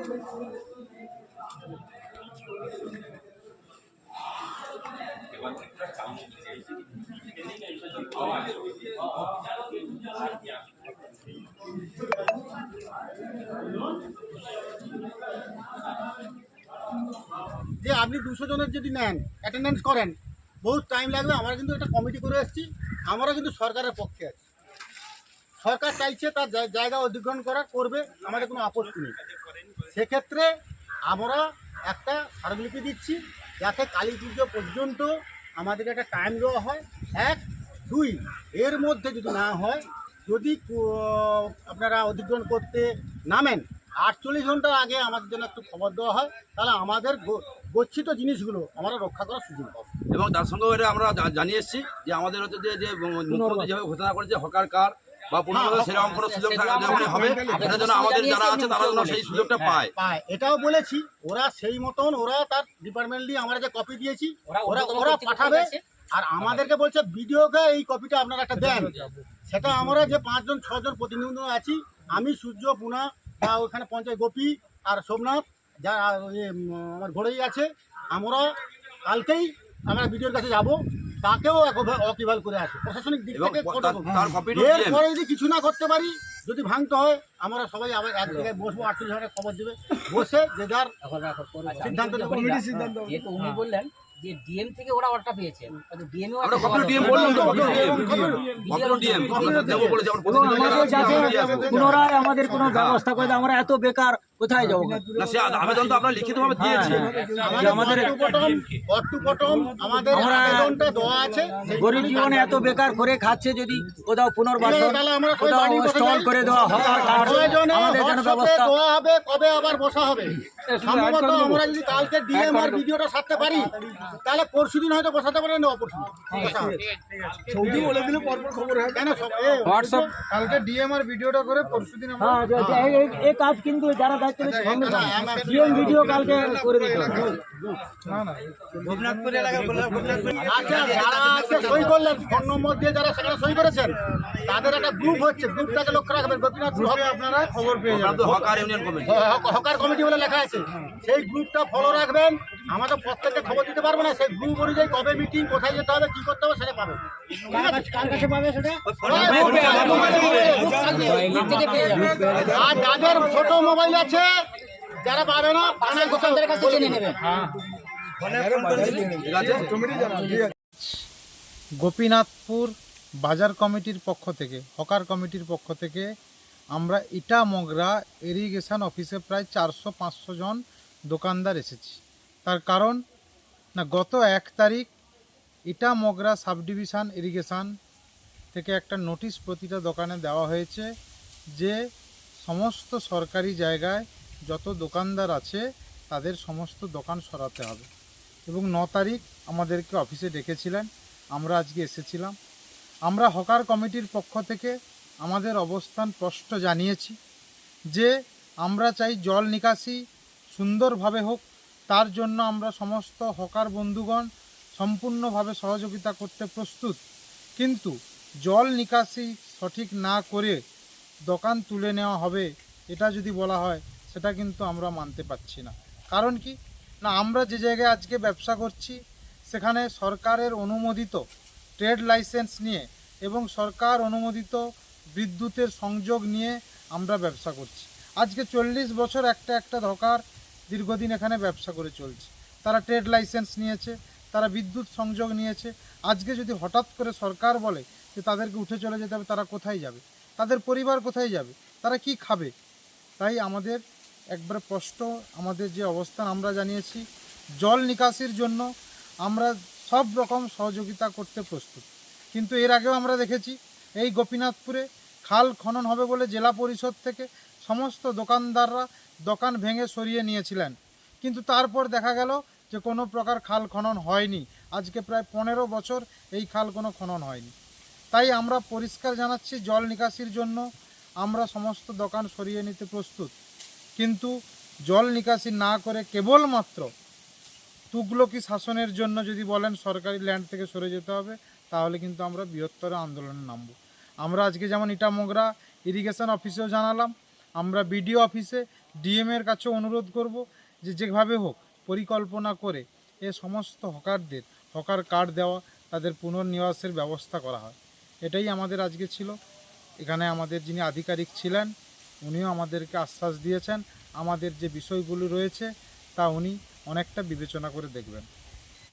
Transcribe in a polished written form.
যে আপনি 200 জনের যদি নেন অ্যাটেন্ডেন্স করেন বহুত টাইম লাগবে। আমরা কিন্তু একটা কমিটি করে এসেছি, আমরা কিন্তু সরকারের পক্ষে আছি। সরকার চাইছে তার জায়গা অধিগ্রহণ করবে, আমাদের কোনো আপত্তি নেই। সেক্ষেত্রে আমরা একটা স্মারকলিপি দিচ্ছি যাতে কালী পুজো পর্যন্ত আমাদেরকে একটা টাইম দেওয়া হয়। 1, 2 এর মধ্যে যদি না হয়, যদি আপনারা অধিগ্রহণ করতে নামেন 48 ঘন্টার আগে আমাদের জন্য একটু খবর দেওয়া হয়, তাহলে আমাদের গচ্ছিত জিনিসগুলো আমরা রক্ষা করার সুযোগ পাবো। এবং তার সঙ্গে আমরা জানিয়ে এসেছি যে আমাদের হচ্ছে যে মুখ্যমন্ত্রী যেভাবে ঘোষণা করেছে হকার কার্ড বা পুনর্বাসন সেরকম কোনো সুযোগ যখন হবে, এটার জন্য আমাদের যারা আছে তারা যেন সেই সুযোগটা পায়। এটাও বলেছি, ওরা সেই মতন ওরা তার ডিপার্টমেন্টলি আমরা যে কপি দিয়েছি ওরা পাঠাবে। আর আমাদেরকে বলছে ভিডিওকে এই কপিটা আপনারা একটা দেন। সেটা আমরা যে 5 জন 6 জন প্রতিনিধি আছি, আমি সূর্য পুনা বা ওখানে পঞ্চায়েত গোপী আর সোমনাথ যা আমার ঘোড়াই আছে, আমরা কালকেই আমরা ভিডিওর কাছে যাব, তাকেও অকিভাল করে আসে প্রশাসনিক দিক থেকে। এরপরে যদি কিছু না করতে পারি, যদি ভাঙতে হয়, আমরা সবাই আবার এক জায়গায় বসবো, 48 ঘন্টা খবর দেবে, বসে যে যার সিদ্ধান্ত নেব। যেহেতু উনি বললেন যে ডিএম থেকে ওরা অর্ডার পেয়েছে, ডিএম পুনরায় আমাদের কোনো ব্যবস্থা করে আমরা এত বেকার কোথায় যাবো? আবেদন তো আমরা লিখিতভাবে দিয়েছি, আমাদের দেওয়া আছে। গরিব জীবনে এত বেকার করে খাচ্ছে, যদি কোথাও পুনর্বাসন কোথাও স্টল করে দেওয়া হয়, আমাদের যেন ব্যবস্থা দেওয়া হবে। কবে আবার বসা হবে? সম্ভবত আমরা যদি কালকে ডিএম আর ভিডিওটা সারতে পারি, তাহলে পরশুদিন হয়তো বসাতে পারে না, অপরশুদিন সৌদি বলে দিলে পরপর খবর হয় কেন? হোয়াটসঅ্যাপ কালকে ডিএম আর ভিডিওটা করে পরশুদিন এই কাজ কিন্তু যারা দায়িত্ব ডিএম ভিডিও কালকে করে দিতে হবে। আচ্ছা, যারা আজকে সই করলেন, ফোন নম্বর দিয়ে যারা সেখানে সই করেছেন, তাদের একটা গ্রুপ হচ্ছে, গ্রুপটাকে লক্ষ্য রাখবেন। গোপীনাথপুর হবে, আপনারা খবর পেয়ে যাবেন। হকার কমিটি বলে লেখা আছে, সেই গ্রুপটা ফলো রাখবেন। আমাদের প্রত্যেককে খবর দিতে পারবো না, সেই গ্রুপ অনুযায়ী কবে মিটিং, কোথায় যেতে হবে, কি করতে হবে, সেটা পাবে। কার কাছে পাবে সেটা? আর যাদের ছোট মোবাইল আছে, যারা পাবে না, দোকানদারের কাছে জেনে নেবেন। গোপীনাথপুর বাজার কমিটির পক্ষ থেকে, হকার কমিটির পক্ষ থেকে আমরা ইটামগরা ইরিগেশন অফিসে প্রায় 400-500 জন দোকানদার এসেছি। তার কারণ না, গত 1 তারিখ ইটামগরা সাব ডিভিশন ইরিগেশন থেকে একটা নোটিশ প্রতিটা দোকানে দেওয়া হয়েছে যে সমস্ত সরকারি জায়গায় যত দোকানদার আছে তাদের সমস্ত দোকান সরাতে হবে। এবং 9 তারিখ আমাদেরকে অফিসে ডেকেছিলেন, আমরা আজকে এসেছিলাম। আমরা হকার কমিটির পক্ষ থেকে আমাদের অবস্থান স্পষ্ট জানিয়েছি যে আমরা চাই জল নিকাশি সুন্দরভাবে হোক, তার জন্য আমরা সমস্ত হকার বন্ধুগণ সম্পূর্ণভাবে সহযোগিতা করতে প্রস্তুত। কিন্তু জল নিকাশি সঠিক না করে দোকান তুলে নেওয়া হবে, এটা যদি বলা হয়, সেটা কিন্তু আমরা মানতে পারছি না। কারণ কি না, আমরা যে জায়গায় আজকে ব্যবসা করছি সেখানে সরকারের অনুমোদিত ট্রেড লাইসেন্স নিয়ে এবং সরকার অনুমোদিত বিদ্যুতের সংযোগ নিয়ে আমরা ব্যবসা করছি। আজকে 40 বছর একটা হকার দীর্ঘদিন এখানে ব্যবসা করে চলছে। তারা ট্রেড লাইসেন্স নিয়েছে, তারা বিদ্যুৎ সংযোগ নিয়েছে। আজকে যদি হঠাৎ করে সরকার বলে যে তাদেরকে উঠে চলে যেতে হবে, তারা কোথায় যাবে? তাদের পরিবার কোথায় যাবে? তারা কি খাবে? তাই আমাদের একবার স্পষ্ট আমাদের যে অবস্থান আমরা জানিয়েছি, জল নিকাশির জন্য আমরা সব রকম সহযোগিতা করতে প্রস্তুত। কিন্তু এর আগেও আমরা দেখেছি এই গোপীনাথপুরে খাল খনন হবে বলে জেলা পরিষদ থেকে সমস্ত দোকানদাররা দোকান ভেঙে সরিয়ে নিয়েছিলেন, কিন্তু তারপর দেখা গেল যে কোনো প্রকার খাল খনন হয়নি। আজকে প্রায় 15 বছর এই খাল কোনো খনন হয়নি। তাই আমরা পরিষ্কার জানাচ্ছি, জল নিকাশির জন্য আমরা সমস্ত দোকান সরিয়ে নিতে প্রস্তুত। কিন্তু জল নিকাশি না করে কেবলমাত্র তুগলকি শাসনের জন্য যদি বলেন সরকারি ল্যান্ড থেকে সরে যেতে হবে, তাহলে কিন্তু আমরা বৃহত্তর আন্দোলনে নামব। আমরা আজকে যেমন ইটামগরা ইরিগেশন অফিসেও জানালাম, আমরা বিডিও অফিসে ডিএমের কাছেও অনুরোধ করব যে যেভাবে হোক পরিকল্পনা করে এ সমস্ত হকারদের হকার কার্ড দেওয়া, তাদের পুনর্নিবাসের ব্যবস্থা করা হয়। এটাই আমাদের আজকে ছিল। এখানে আমাদের যিনি আধিকারিক ছিলেন উনিও আমাদেরকে আশ্বাস দিয়েছেন আমাদের যে বিষয়গুলো রয়েছে তা উনি অনেকটা বিবেচনা করে দেখবেন।